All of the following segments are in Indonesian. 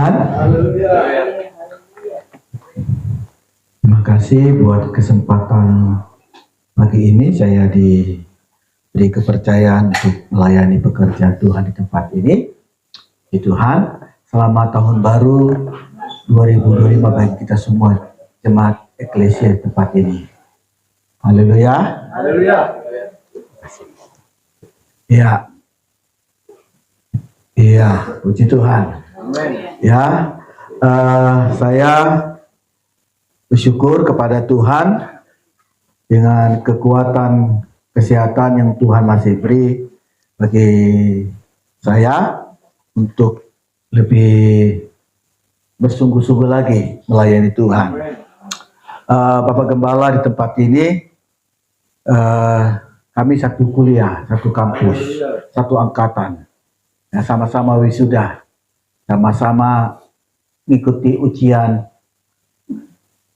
Tuhan. Terima kasih buat kesempatan pagi ini saya diberi kepercayaan untuk melayani pekerjaan Tuhan di tempat ini. Tuhan, selamat tahun baru 2025 bagi kita semua jemaat eklesia di tempat ini. Haleluya. Haleluya. Iya, puji Tuhan. Amin. Ya, saya bersyukur kepada Tuhan dengan kekuatan kesehatan yang Tuhan masih beri bagi saya untuk lebih bersungguh-sungguh lagi melayani Tuhan. Bapak Gembala di tempat ini, kami satu kuliah, satu kampus, satu angkatan, ya, sama-sama wisuda, sama-sama mengikuti ujian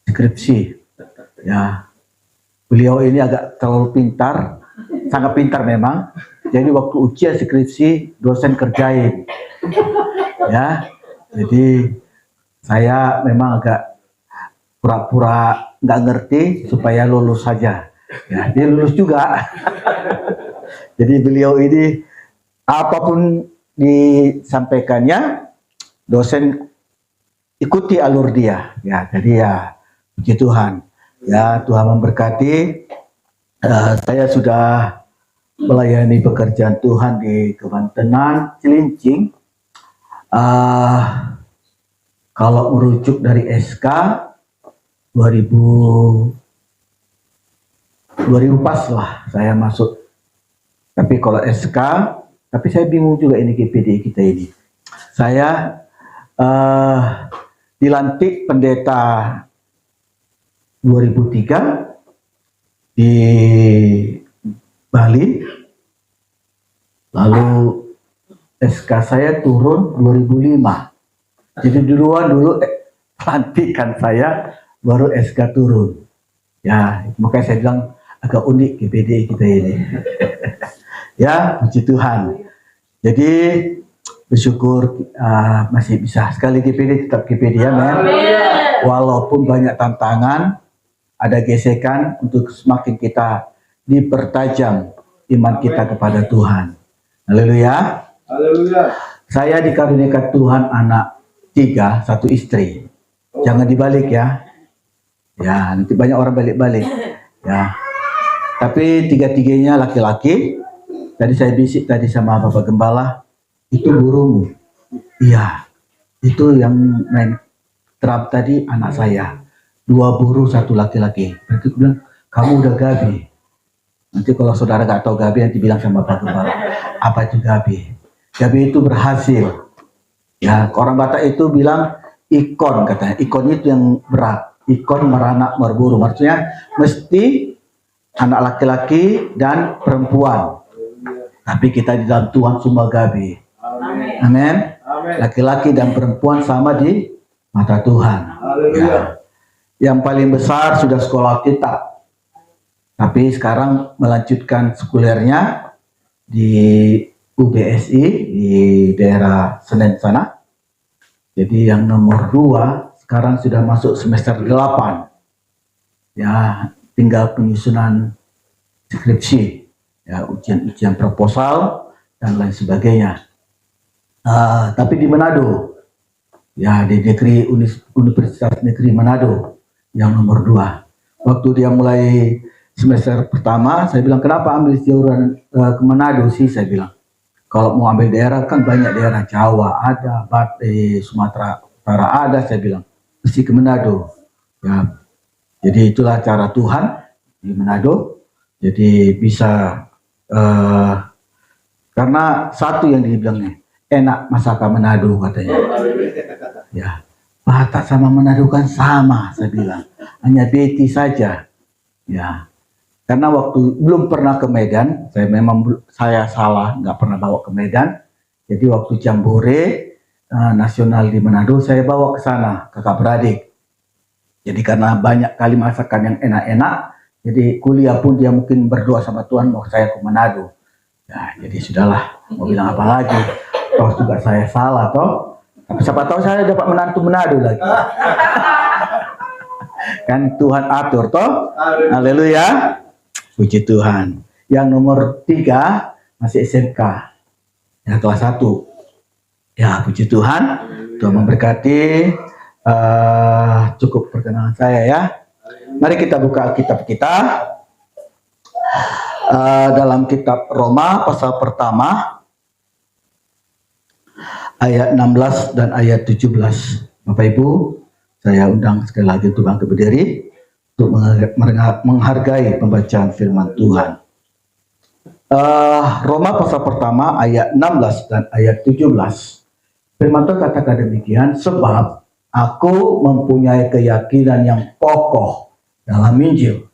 skripsi. Ya, beliau ini agak terlalu pintar, sangat pintar memang. Jadi waktu ujian skripsi dosen kerjain. Ya, jadi saya memang agak pura-pura nggak ngerti supaya lulus saja. Ya, dia lulus juga. Jadi beliau ini apapun disampaikannya, dosen ikuti alur dia. Ya, jadi ya puji Tuhan. Ya, Tuhan memberkati. Saya sudah melayani pekerjaan Tuhan di Kebantenan, Cilincing. Kalau merujuk dari SK 2000 pas lah saya masuk. Tapi kalau SK, tapi saya bingung juga ini GPD kita ini. Saya dilantik pendeta 2003 di Bali, lalu SK saya turun 2005. Jadi dulu pelantikan saya, baru SK turun. Ya, makanya saya bilang agak unik GPD kita ini. Ya, puji Tuhan. Jadi bersyukur masih bisa sekali GPD, tetap GPD ya, men. Walaupun banyak tantangan, ada gesekan untuk semakin kita dipertajam iman kita kepada Tuhan. Haleluya. Haleluya. Saya dikaruniakan Tuhan anak 3, 1 istri. Jangan dibalik ya. Ya, nanti banyak orang balik-balik. Ya. Tapi 3-tiganya laki-laki. Tadi saya bisik tadi sama Bapak Gembala, itu burung. Iya. Itu yang main trap tadi anak saya. 2 burung, 1 laki-laki. Berarti bilang, kamu udah gabi. Nanti kalau saudara gak tahu gabi, nanti bilang sama Bapak Gembala, apa itu gabi? Gabi itu berhasil. Ya, orang Batak itu bilang ikon katanya. Ikon itu yang berat. Ikon meranak berburu. Maksudnya mesti anak laki-laki dan perempuan. Tapi kita di dalam Tuhan semua gabi. Amin. Laki-laki dan perempuan sama di mata Tuhan. Ya. Yang paling besar sudah sekolah kitab. Tapi sekarang melanjutkan sekulernya di UBSI di daerah Senen sana. Jadi yang nomor 2 sekarang sudah masuk semester 8. Ya, tinggal penyusunan skripsi, ya, ujian proposal dan lain sebagainya. Tapi di Manado, ya, di Universitas Negeri Manado yang nomor 2. Waktu dia mulai semester pertama, saya bilang, kenapa ambil jurusan ke Manado sih? Saya bilang, kalau mau ambil daerah kan banyak daerah, Jawa ada, Batak, Sumatera Utara ada, saya bilang mesti ke Manado. Ya, jadi itulah cara Tuhan di Manado. Jadi bisa karena satu yang dibilangnya enak masakan Manado katanya. Ya, Batak sama Manado kan sama, saya bilang, hanya beti saja. Ya. Karena waktu belum pernah ke Medan, saya salah, nggak pernah bawa ke Medan. Jadi waktu jambore nasional di Manado, saya bawa ke sana, kakak beradik. Jadi karena banyak kali masakan yang enak-enak, jadi kuliah pun dia mungkin berdoa sama Tuhan mau saya ke Manado. Ya, jadi sudahlah, mau bilang apa lagi? Toh juga saya salah toh. Tapi siapa tahu saya dapat menantu Manado lagi. Kan Tuhan atur toh. Haleluya. Puji Tuhan. Yang nomor 3 masih SMK. Ya, kelas 1. Ya, puji Tuhan. Tuhan memberkati. Cukup perkenalan saya ya. Mari kita buka kitab kita. Dalam kitab Roma pasal pertama ayat 16 dan ayat 17. Bapak Ibu, saya undang sekali lagi untuk bangkit berdiri untuk menghargai pembacaan firman Tuhan. Roma pasal pertama ayat 16 dan ayat 17. Firman Tuhan katakan demikian, sebab aku mempunyai keyakinan yang kokoh dalam Injil.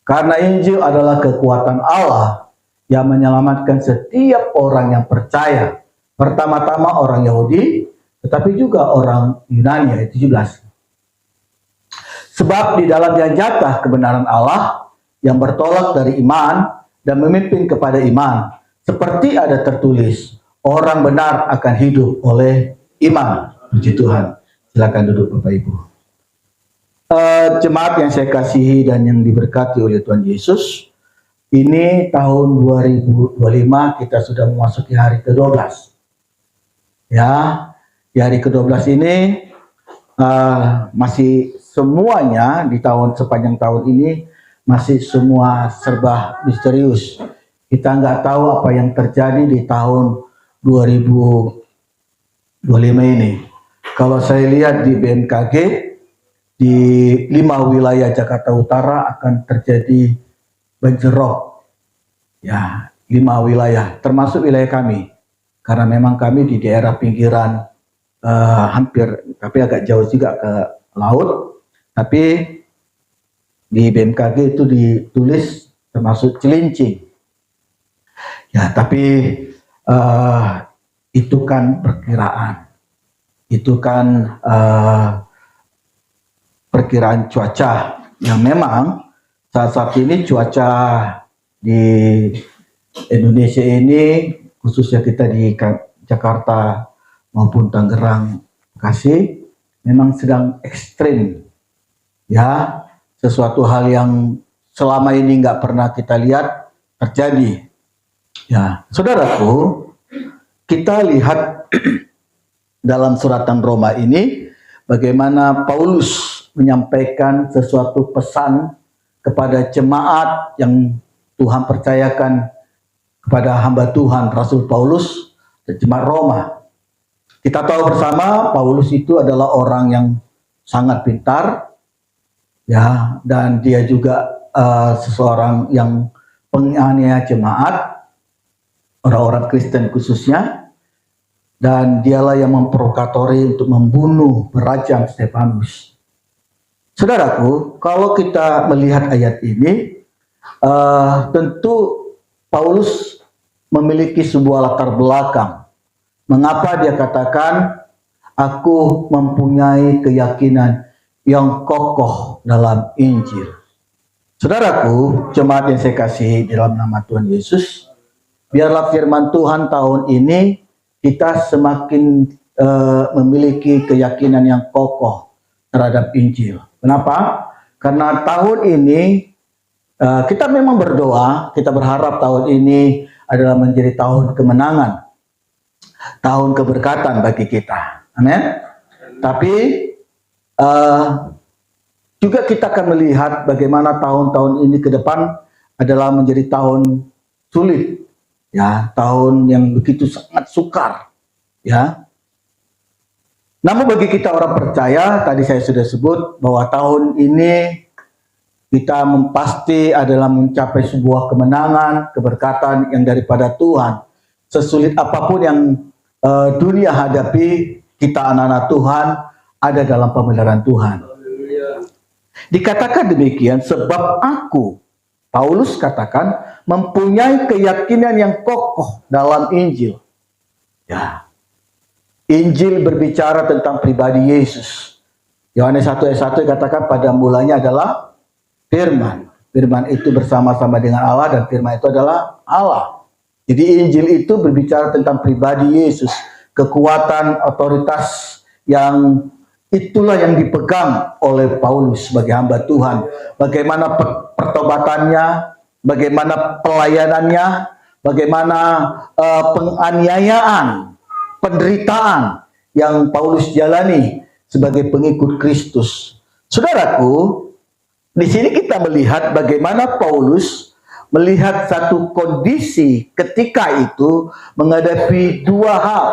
Karena Injil adalah kekuatan Allah yang menyelamatkan setiap orang yang percaya. Pertama-tama orang Yahudi, tetapi juga orang Yunani, ayat 17. Sebab di dalamnya nyata kebenaran Allah yang bertolak dari iman dan memimpin kepada iman. Seperti ada tertulis, orang benar akan hidup oleh iman. Puji Tuhan. Silakan duduk Bapak Ibu. Jemaat yang saya kasihi dan yang diberkati oleh Tuhan Yesus, ini tahun 2025 kita sudah memasuki hari ke-12. Ya, di hari ke-12 ini masih semuanya di sepanjang tahun ini masih semua serba misterius. Kita nggak tahu apa yang terjadi di tahun 2025 ini. Kalau saya lihat di BMKG, di 5 wilayah Jakarta Utara akan terjadi banjirop. Ya, 5 wilayah, termasuk wilayah kami. Karena memang kami di daerah pinggiran hampir, tapi agak jauh juga ke laut. Tapi di BMKG itu ditulis termasuk Cilincing. Ya, tapi itu kan perkiraan. Itu kan perkiraan cuaca yang memang saat ini cuaca di Indonesia ini, khususnya kita di Jakarta maupun Tangerang, Bekasi, memang sedang ekstrim. Ya, sesuatu hal yang selama ini nggak pernah kita lihat terjadi. Ya, saudaraku, kita lihat dalam suratan Roma ini bagaimana Paulus menyampaikan sesuatu pesan kepada jemaat yang Tuhan percayakan kepada hamba Tuhan Rasul Paulus dan jemaat Roma. Kita tahu bersama Paulus itu adalah orang yang sangat pintar, ya, dan dia juga seseorang yang penganiaya jemaat, orang-orang Kristen khususnya, dan dialah yang memprovokatori untuk membunuh, merajam Stefanus. Saudaraku, kalau kita melihat ayat ini, tentu Paulus memiliki sebuah latar belakang. Mengapa dia katakan, aku mempunyai keyakinan yang kokoh dalam Injil. Saudaraku, jemaat yang saya kasihi dalam nama Tuhan Yesus, biarlah firman Tuhan tahun ini kita semakin memiliki keyakinan yang kokoh terhadap Injil. Kenapa? Karena tahun ini kita memang berdoa, kita berharap tahun ini adalah menjadi tahun kemenangan, tahun keberkatan bagi kita. Amin. Tapi juga kita akan melihat bagaimana tahun-tahun ini ke depan adalah menjadi tahun sulit, ya, tahun yang begitu sangat sukar, ya. Namun bagi kita orang percaya, tadi saya sudah sebut bahwa tahun ini kita pasti adalah mencapai sebuah kemenangan, keberkatan yang daripada Tuhan. Sesulit apapun yang dunia hadapi, kita anak-anak Tuhan ada dalam pemeliharaan Tuhan. Dikatakan demikian sebab aku, Paulus katakan, mempunyai keyakinan yang kokoh dalam Injil. Ya, Injil berbicara tentang pribadi Yesus. Yohanes 1 ayat 1 katakan pada mulanya adalah firman. Firman itu bersama-sama dengan Allah dan firman itu adalah Allah. Jadi Injil itu berbicara tentang pribadi Yesus. kekuatan, otoritas yang itulah yang dipegang oleh Paulus sebagai hamba Tuhan. Bagaimana pertobatannya, bagaimana pelayanannya, bagaimana penganiayaan, penderitaan yang Paulus jalani sebagai pengikut Kristus. Saudaraku, di sini kita melihat bagaimana Paulus melihat satu kondisi ketika itu menghadapi dua hal.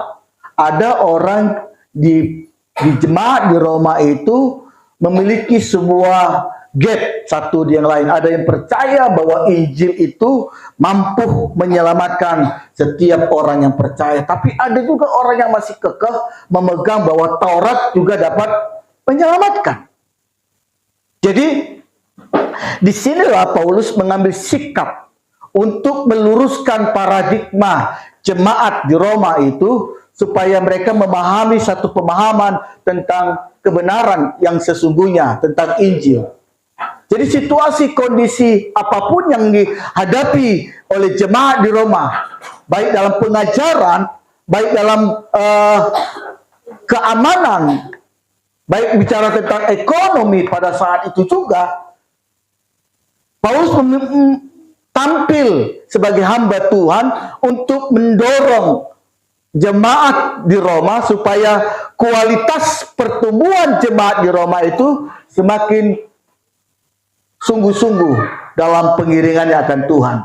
Ada orang di jemaat di Roma itu memiliki sebuah gap satu di yang lain. Ada yang percaya bahwa Injil itu mampu menyelamatkan setiap orang yang percaya. Tapi ada juga orang yang masih kekeh memegang bahwa Taurat juga dapat menyelamatkan. Jadi disinilah Paulus mengambil sikap untuk meluruskan paradigma jemaat di Roma itu supaya mereka memahami satu pemahaman tentang kebenaran yang sesungguhnya tentang Injil. Jadi situasi kondisi apapun yang dihadapi oleh jemaat di Roma, baik dalam pengajaran, baik dalam keamanan, baik bicara tentang ekonomi pada saat itu juga, Paulus tampil sebagai hamba Tuhan untuk mendorong jemaat di Roma supaya kualitas pertumbuhan jemaat di Roma itu semakin sungguh-sungguh dalam pengiringannya akan Tuhan.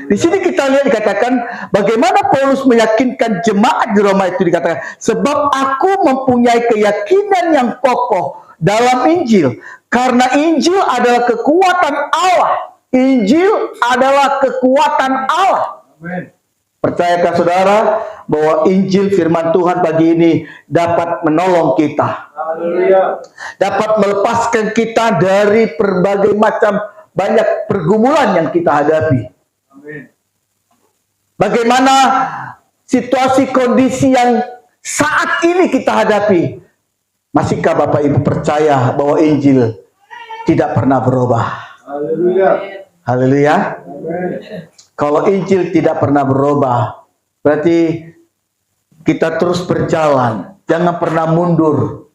Di sini kita lihat dikatakan bagaimana Paulus meyakinkan jemaat di Roma itu, dikatakan sebab aku mempunyai keyakinan yang kokoh dalam Injil, karena Injil adalah kekuatan Allah. Injil adalah kekuatan Allah. Amen. Percayakah saudara bahwa Injil firman Tuhan pagi ini dapat menolong kita? Haleluya. Dapat melepaskan kita dari berbagai macam banyak pergumulan yang kita hadapi. Amin. Bagaimana situasi kondisi yang saat ini kita hadapi? Masihkah Bapak Ibu percaya bahwa Injil tidak pernah berubah? Haleluya. Haleluya. Amin. Kalau Injil tidak pernah berubah, berarti kita terus berjalan. Jangan pernah mundur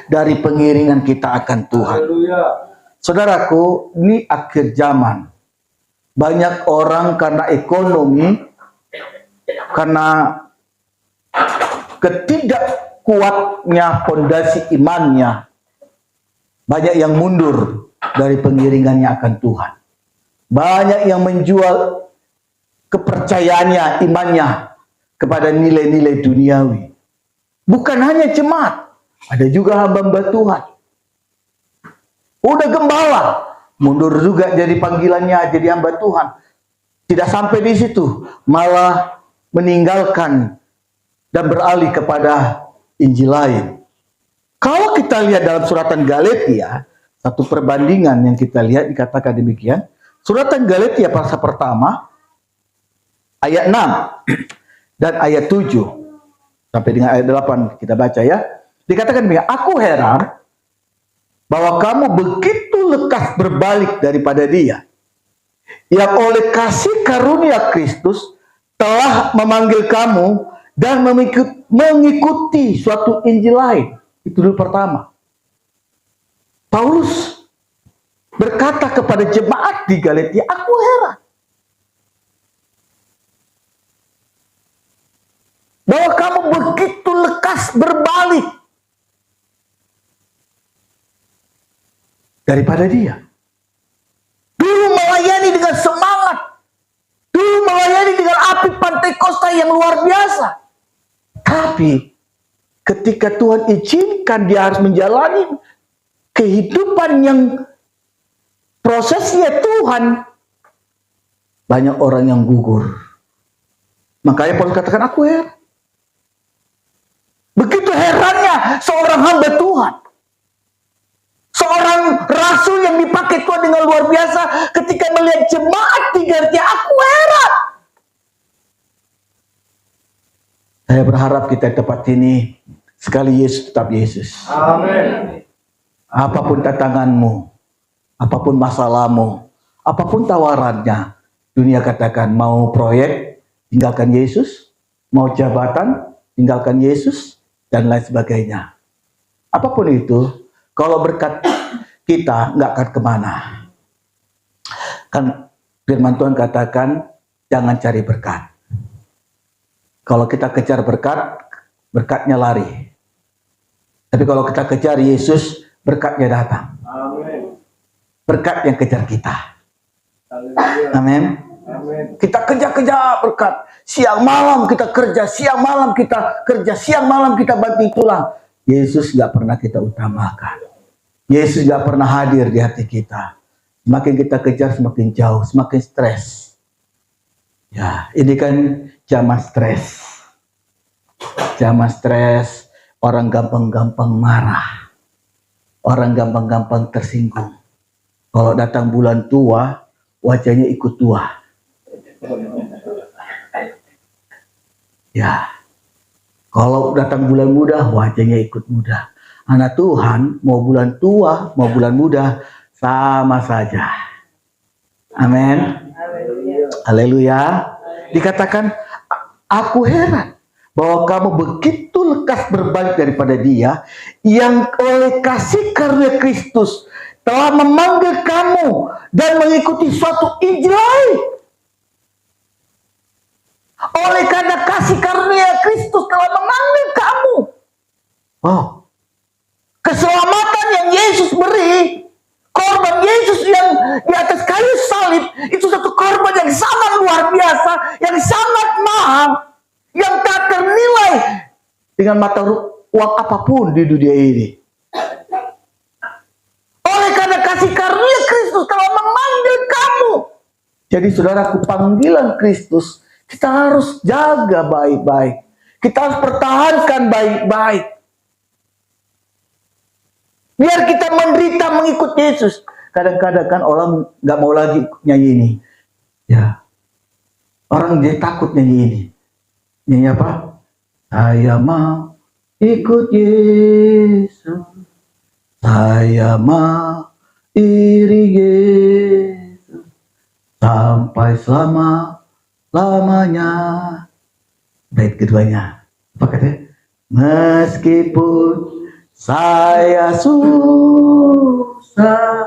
dari pengiringan kita akan Tuhan. Haleluya. Saudaraku, ini akhir zaman. Banyak orang karena ekonomi, karena ketidakkuatnya pondasi imannya, banyak yang mundur dari pengiringannya akan Tuhan. Banyak yang menjual kepercayaannya, imannya kepada nilai-nilai duniawi. Bukan hanya jemaat, ada juga hamba-hamba Tuhan. Udah gembala, mundur juga jadi panggilannya jadi hamba Tuhan. Tidak sampai di situ, malah meninggalkan dan beralih kepada Injil lain. Kalau kita lihat dalam suratan Galatia, satu perbandingan yang kita lihat dikatakan demikian. Suratan Galatia pasal pertama ayat 6 dan ayat 7 sampai dengan ayat 8 kita baca ya. Dikatakan demikian, aku heran bahwa kamu begitu lekas berbalik daripada Dia yang oleh kasih karunia Kristus telah memanggil kamu dan mengikuti suatu Injil lain. Itu dulu pertama. Paulus berkata kepada jemaat di Galatia, aku heran bahwa kamu begitu lekas berbalik daripada Dia. Dulu melayani dengan semangat, dulu melayani dengan api Pentakosta yang luar biasa. Tapi ketika Tuhan izinkan dia harus menjalani kehidupan yang prosesnya Tuhan, banyak orang yang gugur. Makanya Paulus katakan, aku heran. Begitu herannya seorang hamba Tuhan, seorang rasul yang dipakai Tuhan dengan luar biasa, ketika melihat jemaat di Galatia, aku heran. Saya berharap kita tempat ini sekali Yesus tetap Yesus. Amin. Apapun tantanganmu, apapun masalahmu, apapun tawarannya, dunia katakan mau proyek, tinggalkan Yesus, mau jabatan, tinggalkan Yesus, dan lain sebagainya. Apapun itu, kalau berkat kita nggak akan kemana. Kan firman Tuhan katakan, jangan cari berkat. Kalau kita kejar berkat, berkatnya lari. Tapi kalau kita kejar Yesus, berkatnya datang. Amin. Berkat yang kejar kita. Haleluya. Amin. Amin. Kita kejar-kejar berkat. Siang malam kita kerja, siang malam kita kerja, siang malam kita banting tulang. Yesus nggak pernah kita utamakan. Yesus nggak pernah hadir di hati kita. Semakin kita kejar, semakin jauh, semakin stres. Ya, ini kan zaman stres. Zaman stres, orang gampang-gampang marah. Orang gampang-gampang tersinggung. Kalau datang bulan tua, wajahnya ikut tua. Ya, kalau datang bulan muda, wajahnya ikut muda. Anak Tuhan, mau bulan tua, mau bulan muda, sama saja. Amin. Haleluya. Dikatakan, aku heran bahwa kamu begitu lekas berbalik daripada Dia yang oleh kasih karunia Kristus telah memanggil kamu dan mengikuti suatu Injil lain. Oleh karena kasih karunia Kristus telah memanggil kamu. Oh, keselamatan yang Yesus beri, korban Yesus yang di atas kayu salib, itu satu korban yang sangat luar biasa, yang sangat mahal, yang tak ternilai dengan mata uang apapun di dunia ini. Oleh karena kasih karunia Kristus telah memanggil kamu. Jadi saudaraku, panggilan Kristus kita harus jaga baik-baik. Kita harus pertahankan baik-baik. Biar kita menderita mengikut Yesus. Kadang-kadang kan orang nggak mau lagi nyanyi ini. Ya, orang dia takut nyanyi ini. Nyanyi apa? Saya mau ikut Yesus. Saya mau iring Yesus sampai selama-lamanya. Bait keduanya, apa katanya? Meskipun saya susah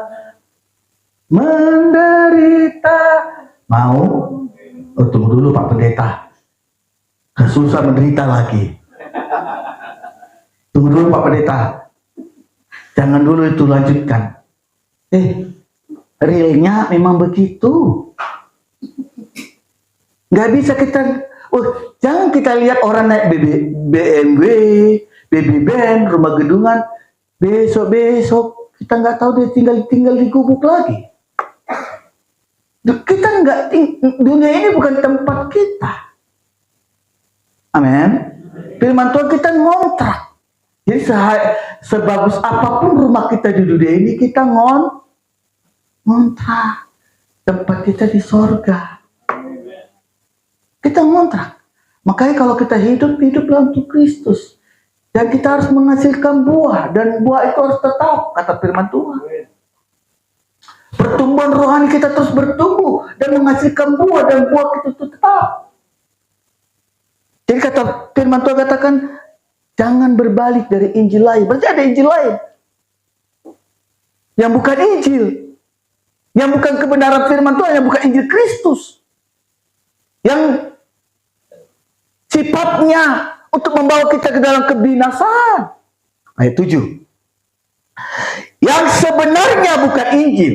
menderita. Mau? Oh, tunggu dulu Pak Pendeta. Susah menderita lagi. Tunggu dulu Pak Pendeta. Jangan dulu itu, lanjutkan. Realnya memang begitu. Nggak bisa kita, jangan kita lihat orang naik BMW, baby band, rumah gedungan, besok kita nggak tahu dia tinggal di gubuk lagi. Kita nggak, dunia ini bukan tempat kita. Amin. Firman Tuhan kita ngontrak. Jadi sebagus apapun rumah kita di dunia ini, kita ngontrak. Tempat kita di sorga. Kita ngontrak. Makanya kalau kita hiduplah untuk Kristus. Dan kita harus menghasilkan buah. Dan buah itu harus tetap, kata firman Tuhan. Pertumbuhan rohani kita terus bertumbuh dan menghasilkan buah, dan buah itu tetap. Jadi kata firman Tuhan katakan, jangan berbalik dari Injil lain. Berarti ada Injil lain yang bukan Injil, yang bukan kebenaran firman Tuhan, yang bukan Injil Kristus, yang sifatnya untuk membawa kita ke dalam kebinasaan. Ayat 7. Yang sebenarnya bukan Injil.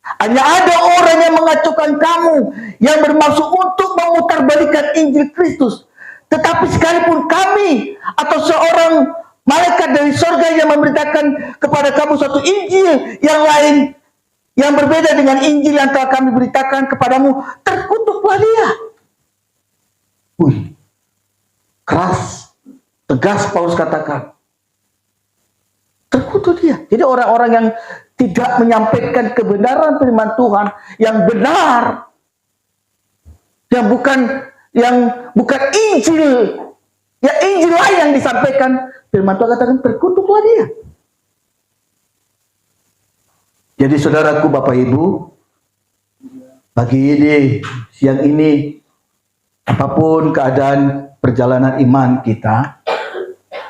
Hanya ada orang yang mengacukan kamu, yang bermaksud untuk memutarbalikkan Injil Kristus. Tetapi sekalipun kami atau seorang malaikat dari sorga yang memberitakan kepada kamu suatu Injil yang lain, yang berbeda dengan Injil yang telah kami beritakan kepadamu, terkutuklah dia. Keras, tegas Paulus katakan. Terkutuk dia. Jadi orang-orang yang tidak menyampaikan kebenaran firman Tuhan yang benar, yang bukan Injil, ya Injil lain yang disampaikan, firman Tuhan katakan terkutuklah dia. Jadi saudaraku, Bapak Ibu, pagi ini, siang ini, apapun keadaan perjalanan iman kita,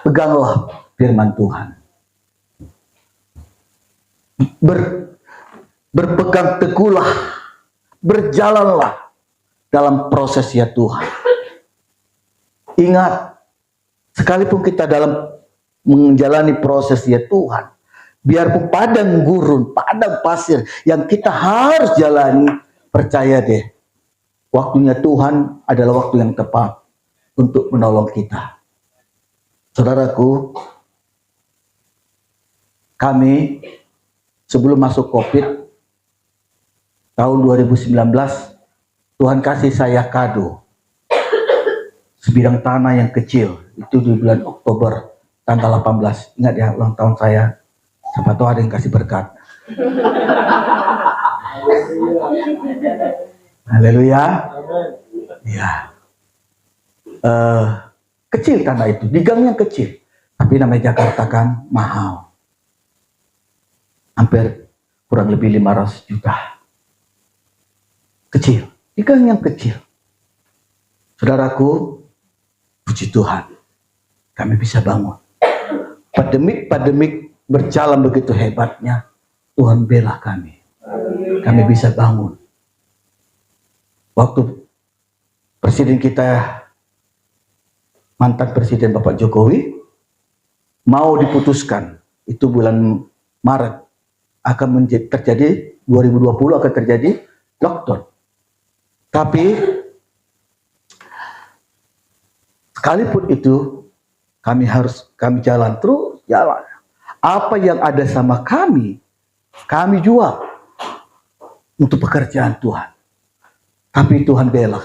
peganglah firman Tuhan. Berpegang teguhlah, berjalanlah dalam proses ya Tuhan. Ingat, sekalipun kita dalam menjalani proses ya Tuhan, biarpun padang gurun, padang pasir yang kita harus jalani, percaya deh, waktunya Tuhan adalah waktu yang tepat untuk menolong kita. Saudaraku, kami sebelum masuk COVID tahun 2019, Tuhan kasih saya kado sebidang tanah yang kecil. Itu di bulan Oktober tanggal 18. Ingat ya, ulang tahun saya. Siapa tahu ada yang kasih berkat. Haleluya. Ya. Kecil tanah itu, di gang yang kecil. Tapi namanya Jakarta kan mahal. Hampir kurang lebih 500 juta. Kecil, di gang yang kecil. Saudaraku, puji Tuhan, kami bisa bangun. Pandemik berjalan begitu hebatnya, Tuhan bela kami. Kami bisa bangun. Waktu presiden kita, mantan presiden Bapak Jokowi, mau diputuskan, itu bulan Maret, akan terjadi, 2020 akan terjadi lockdown. Tapi sekalipun itu kami jalan terus jalan. Apa yang ada sama kami jual untuk pekerjaan Tuhan. Tapi Tuhan bela.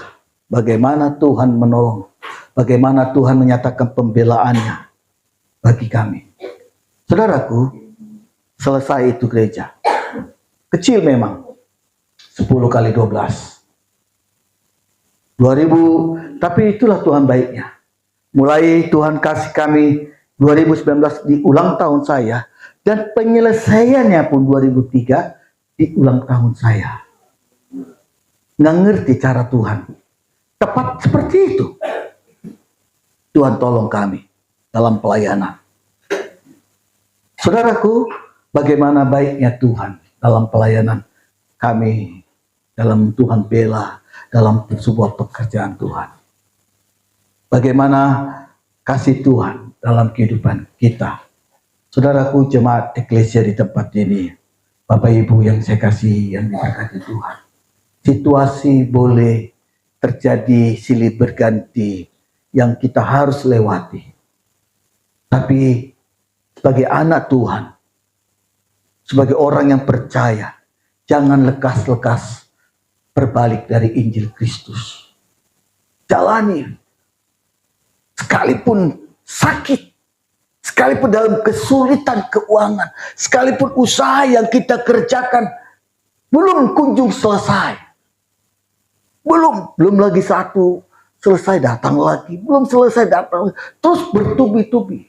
Bagaimana Tuhan menolong, bagaimana Tuhan menyatakan pembelaannya bagi kami. Saudaraku, selesai itu gereja. Kecil memang, 10 kali 12. 2000, tapi itulah Tuhan baiknya. Mulai Tuhan kasih kami 2019 di ulang tahun saya, dan penyelesaiannya pun 2003 di ulang tahun saya. Nggak ngerti cara Tuhan. Tepat seperti itu. Tuhan tolong kami dalam pelayanan. Saudaraku, bagaimana baiknya Tuhan dalam pelayanan kami, dalam Tuhan bela, dalam sebuah pekerjaan Tuhan. Bagaimana kasih Tuhan dalam kehidupan kita. Saudaraku, jemaat eklesia di tempat ini, Bapak Ibu yang saya kasih, yang diberkati Tuhan. Situasi boleh terjadi silih berganti yang kita harus lewati. Tapi sebagai anak Tuhan, sebagai orang yang percaya, jangan lekas-lekas berbalik dari Injil Kristus. Jalani. Sekalipun sakit, sekalipun dalam kesulitan keuangan, sekalipun usaha yang kita kerjakan belum kunjung selesai. Belum lagi satu selesai datang lagi, belum selesai datang lagi, terus bertubi-tubi.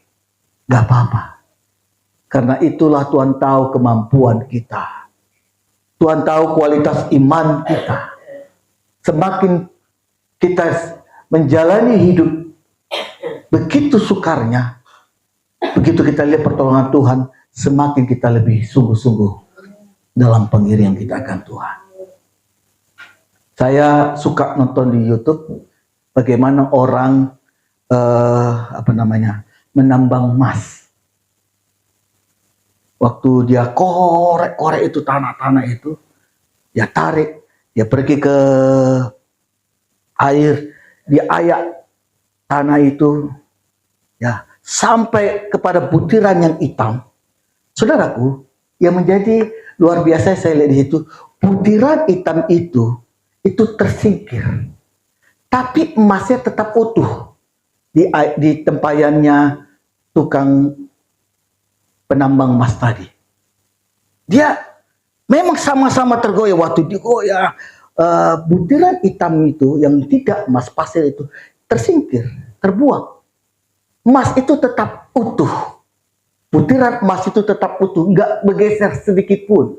Gak apa-apa. Karena itulah Tuhan tahu kemampuan kita. Tuhan tahu kualitas iman kita. Semakin kita menjalani hidup begitu sukarnya, begitu kita lihat pertolongan Tuhan, semakin kita lebih sungguh-sungguh dalam pengiringan kita akan Tuhan. Saya suka nonton di YouTube bagaimana orang menambang emas. Waktu dia korek-korek itu tanah-tanah itu, dia tarik, dia pergi ke air, dia ayak tanah itu, ya sampai kepada butiran yang hitam. Saudaraku, yang menjadi luar biasa saya lihat di situ, butiran hitam itu tersingkir, tapi emasnya tetap utuh di tempayannya tukang penambang emas tadi. Dia memang sama-sama tergoyah. Waktu digoyah, butiran hitam itu yang tidak emas pasir itu tersingkir, terbuang. Emas itu tetap utuh. Butiran emas itu tetap utuh, nggak bergeser sedikit pun.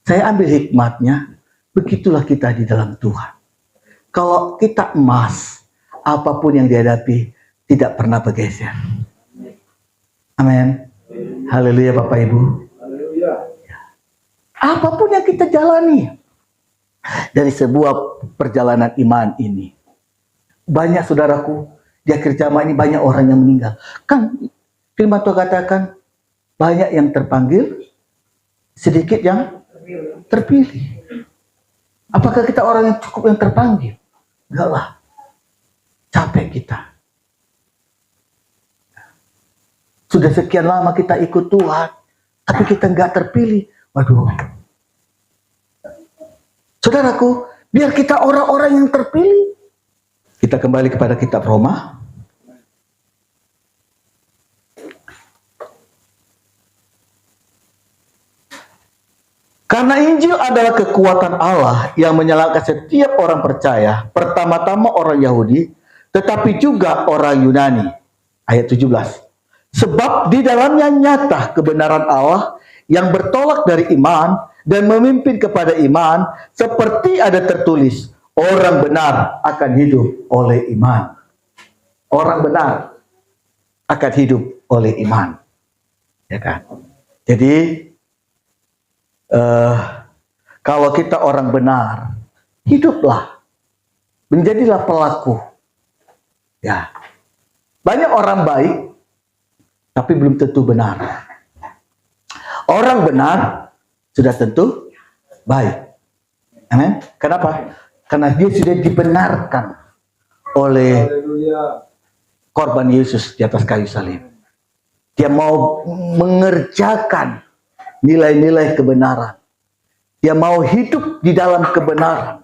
Saya ambil hikmatnya, begitulah kita di dalam Tuhan. Kalau kita emas, apapun yang dihadapi tidak pernah bergeser. Amin. Haleluya Bapak Ibu. Haleluya. Apapun yang kita jalani dari sebuah perjalanan iman ini, banyak saudaraku di akhir zaman ini banyak orang yang meninggal. Kan firman Tuhan katakan banyak yang terpanggil, sedikit yang terpilih. Apakah kita orang yang cukup yang terpanggil? Enggak lah. Capek kita. Sudah sekian lama kita ikut Tuhan, tapi kita enggak terpilih. Waduh. Saudaraku, biar kita orang-orang yang terpilih. Kita kembali kepada kitab Roma. Karena Injil adalah kekuatan Allah yang menyelamatkan setiap orang percaya, pertama-tama orang Yahudi, tetapi juga orang Yunani. Ayat 17. Sebab di dalamnya nyata kebenaran Allah yang bertolak dari iman dan memimpin kepada iman, seperti ada tertulis, orang benar akan hidup oleh iman. Orang benar akan hidup oleh iman. Ya kan? Jadi kalau kita orang benar, hiduplah, menjadilah pelaku. Ya, banyak orang baik, tapi belum tentu benar. Orang benar sudah tentu baik. Amin. Kenapa? Karena dia sudah dibenarkan oleh korban Yesus di atas kayu salib. Dia mau mengerjakan nilai-nilai kebenaran. Dia mau hidup di dalam kebenaran.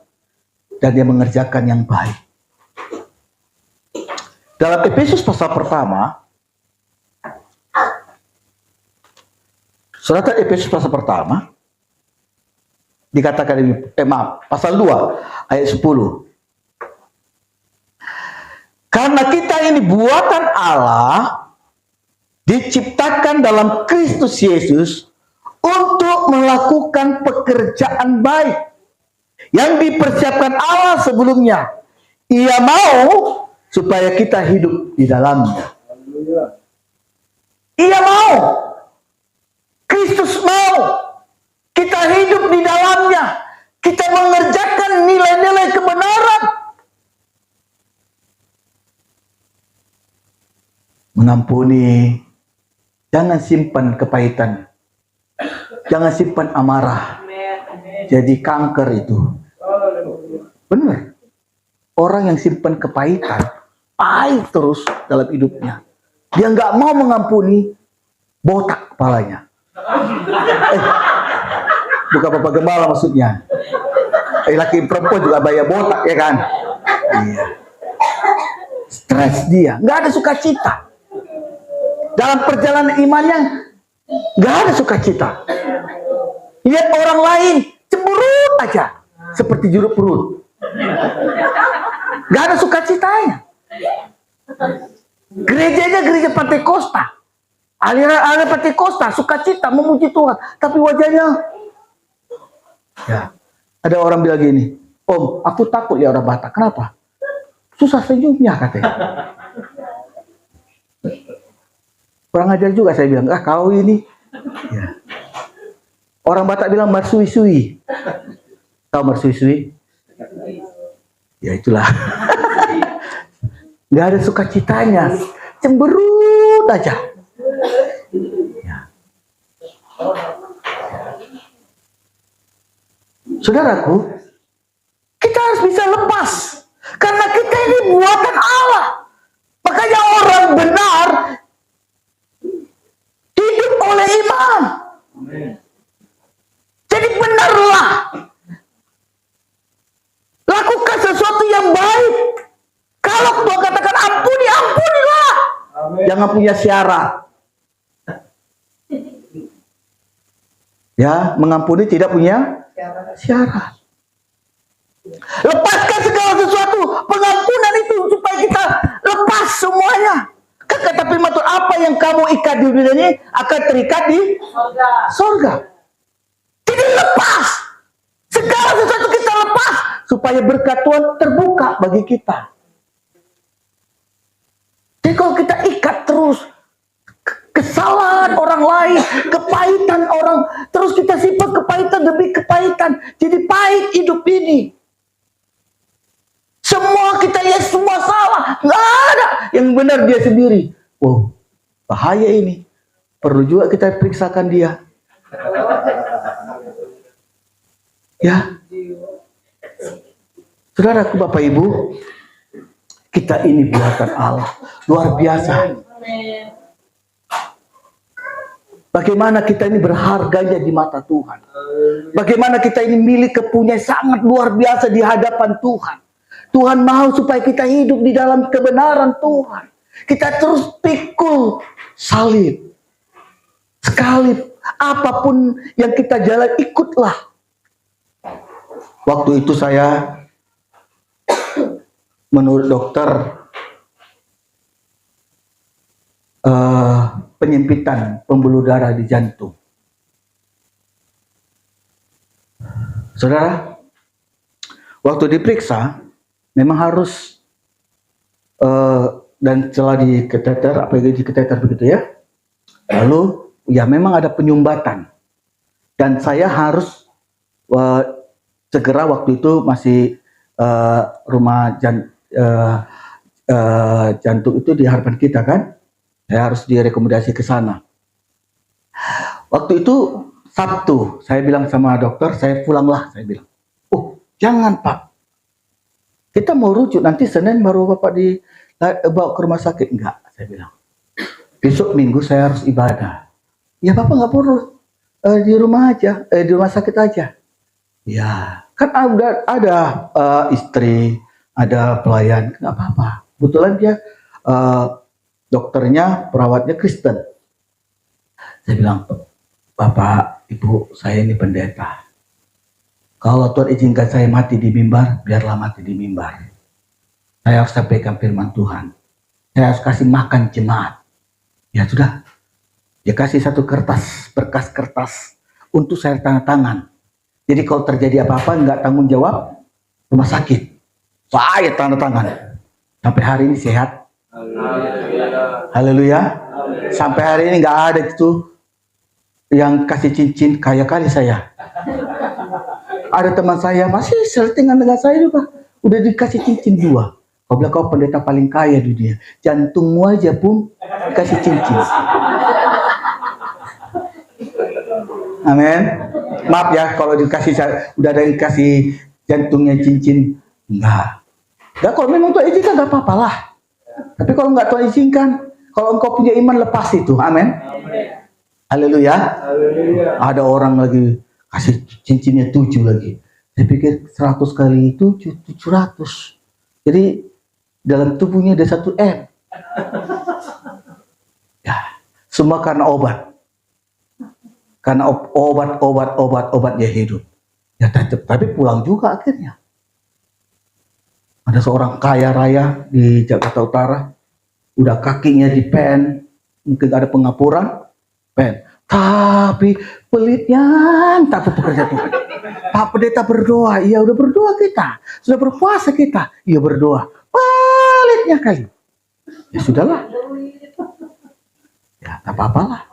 Dan dia mengerjakan yang baik. Dalam Efesus pasal pertama, surat Efesus pasal pertama, dikatakan ini, pasal 2, ayat 10. Karena kita ini buatan Allah, diciptakan dalam Kristus Yesus, untuk melakukan pekerjaan baik yang dipersiapkan Allah sebelumnya. Ia mau supaya kita hidup di dalamnya. Ia mau. Kristus mau kita hidup di dalamnya. Kita mengerjakan nilai-nilai kebenaran. Mengampuni. Jangan simpan kepahitan. Jangan simpan amarah. Jadi kanker itu. Benar. Orang yang simpan kepahitan, pahit terus dalam hidupnya. Dia nggak mau mengampuni, botak kepalanya. Bukan Bapak Gembala maksudnya. Laki perempuan juga bayar botak, ya kan? Iya. Stres dia, nggak ada sukacita. Dalam perjalanan imannya, nggak ada sukacita. Lihat orang lain, cemberut aja. Seperti jeruk perut. Gak ada sukacitanya. Gerejanya gereja Pantekosta. Aliran Pantekosta, sukacita, memuji Tuhan. Tapi wajahnya, ya, ada orang bilang gini, Om, aku takut ya orang Batak. Kenapa? Susah senyumnya katanya. Kurang ajar juga saya bilang, kau ini. Ya. Orang Batak bilang marsui-sui. Tahu marsui-sui? Ya itulah. Gak ada sukacitanya. Cemberut aja. Ya. Saudaraku, kita harus bisa lepas. Karena kita ini buatan Allah. Makanya orang benar hidup oleh iman. Jadi benarlah. Lakukan sesuatu yang baik. Kalau Tuhan katakan ampuni, ampunilah. Amin. Jangan punya syarat. Ya, mengampuni tidak punya syarat. Lepaskan segala sesuatu. Pengampunan itu supaya kita lepas semuanya. Kan kata firman Tuhan, apa yang kamu ikat di dunia ini akan terikat di surga. Jadi lepas. Segala sesuatu kita lepas supaya berkat Tuhan terbuka bagi kita. Jadi kalau kita ikat terus kesalahan orang lain, kepahitan orang, terus kita simpan kepahitan demi kepahitan, jadi pahit hidup ini. Semua kita lihat semua salah, nggak ada yang benar dia sendiri. Wow, bahaya ini. Perlu juga kita periksakan dia. Ya, saudaraku, Bapak Ibu, kita ini buatan Allah, luar biasa. Bagaimana kita ini berharganya di mata Tuhan. Bagaimana kita ini milik kepunyaan sangat luar biasa di hadapan Tuhan. Tuhan mau supaya kita hidup di dalam kebenaran Tuhan. Kita terus pikul salib. Sekali apapun yang kita jalan, ikutlah. Waktu itu saya, menurut dokter, penyempitan pembuluh darah di jantung. Saudara, waktu diperiksa, memang harus dan setelah di kateter, begitu ya. Lalu ya memang ada penyumbatan. Dan saya harus segera, waktu itu masih rumah jantung itu di harapan kita kan. Saya harus direkomendasi ke sana. Waktu itu Sabtu, saya bilang sama dokter, saya pulanglah. Saya bilang, oh jangan Pak, kita mau rujuk, nanti Senin baru Bapak bawa ke rumah sakit. Enggak, saya bilang, besok Minggu saya harus ibadah. Ya Bapak nggak perlu di rumah aja, di rumah sakit aja. Ya, kan ada istri, ada pelayan, nggak apa-apa. Kebetulan dia dokternya, perawatnya Kristen. Saya bilang, Bapak, Ibu, saya ini pendeta. Kalau Tuhan izinkan saya mati di mimbar, biarlah mati di mimbar. Saya harus sampaikan firman Tuhan. Saya harus kasih makan jemaat. Ya sudah, dia kasih satu kertas, berkas kertas untuk saya tanda tangan. Jadi kalau terjadi apa-apa, nggak tanggung jawab rumah sakit. Saya tanda tangan. Sampai hari ini sehat. Haleluya. Sampai hari ini nggak ada itu yang kasih cincin, kaya kali saya. Ada teman saya masih settingan dengan saya juga, udah dikasih cincin 2. Kau bilang kau pendeta paling kaya di dunia, jantungmu aja pun kasih cincin. Amin. Maaf ya kalau dikasih, udah ada yang kasih jantungnya cincin, enggak. Enggak, kalau memang Tuhan izinkan nggak apa-apa lah. Tapi kalau nggak Tuhan izinkan, kalau engkau punya iman, lepas itu. Amin. Haleluya. Ada orang lagi kasih cincinnya 7 lagi. Saya pikir 100 kali 7, 700. Jadi dalam tubuhnya ada 1 M. Ya, semua karena obat. Karena obat dia hidup. Ya, tapi pulang juga akhirnya. Ada seorang kaya raya di Jakarta Utara, udah kakinya dipen, mungkin ada pengapuran, pen. Tapi pelitnya tak pekerja Tuhan. Pak Pendeta berdoa, iya udah berdoa kita, sudah berpuasa kita, iya berdoa. Pelitnya kali, ya sudahlah, ya tak apa-apalah.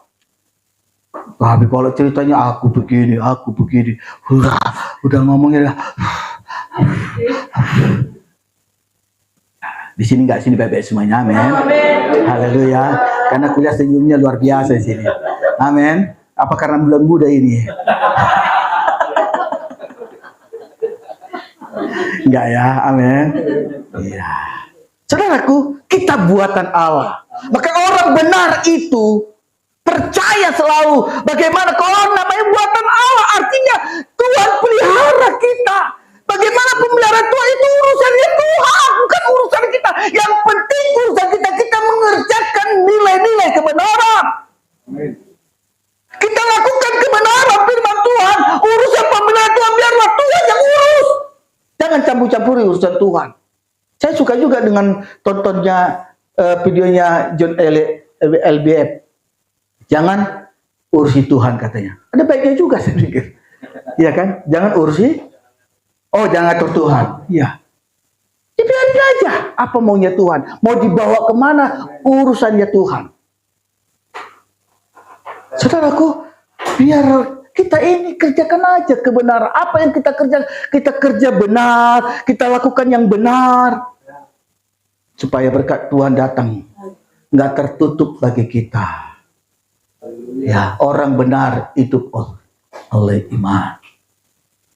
Tapi kalau ceritanya aku begini, udah ngomongnya dah. Di sini nggak, sini baik-baik semuanya, amin. Haleluya. Karena kuliah senyumnya luar biasa di sini. Amin. Apa karena bulan muda ini? Enggak ya, amin. Iya. Saudaraku, kita buatan Allah. Maka orang benar itu percaya selalu bagaimana kalau namanya buatan Allah, artinya Tuhan pelihara kita. Bagaimana pemeliharaan Tuhan itu urusannya Tuhan, bukan urusan kita. Yang penting urusan kita mengerjakan nilai-nilai kebenaran. Amin. Kita lakukan kebenaran firman Tuhan. Urusan pemeliharaan Tuhan biarlah Tuhan yang urus. Jangan campur-campuri urusan Tuhan. Saya suka juga dengan tontonnya videonya John LBF. Jangan urusi Tuhan katanya. Ada baiknya juga saya pikir. Iya kan? Jangan urusi. Oh, jangan atur Tuhan. Iya. Dibiarin Biarin aja apa maunya Tuhan. Mau dibawa kemana urusannya Tuhan. Saudaraku, biar kita ini kerjakan aja kebenaran. Apa yang kita kerja benar, kita lakukan yang benar. Supaya berkat Tuhan datang. Nggak tertutup bagi kita. Ya, orang benar hidup oleh iman.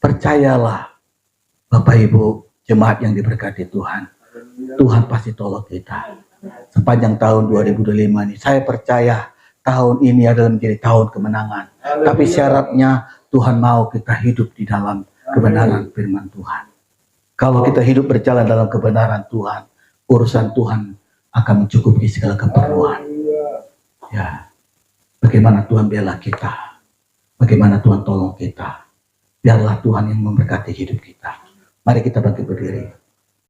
Percayalah, Bapak Ibu, jemaat yang diberkati Tuhan. Tuhan pasti tolong kita. Sepanjang tahun 2025 ini, saya percaya tahun ini adalah menjadi tahun kemenangan. Tapi syaratnya Tuhan mau kita hidup di dalam kebenaran firman Tuhan. Kalau kita hidup berjalan dalam kebenaran Tuhan, urusan Tuhan akan mencukupi segala keperluan. Ya, bagaimana Tuhan bela kita, bagaimana Tuhan tolong kita. Biarlah Tuhan yang memberkati hidup kita. Mari kita bangkit berdiri.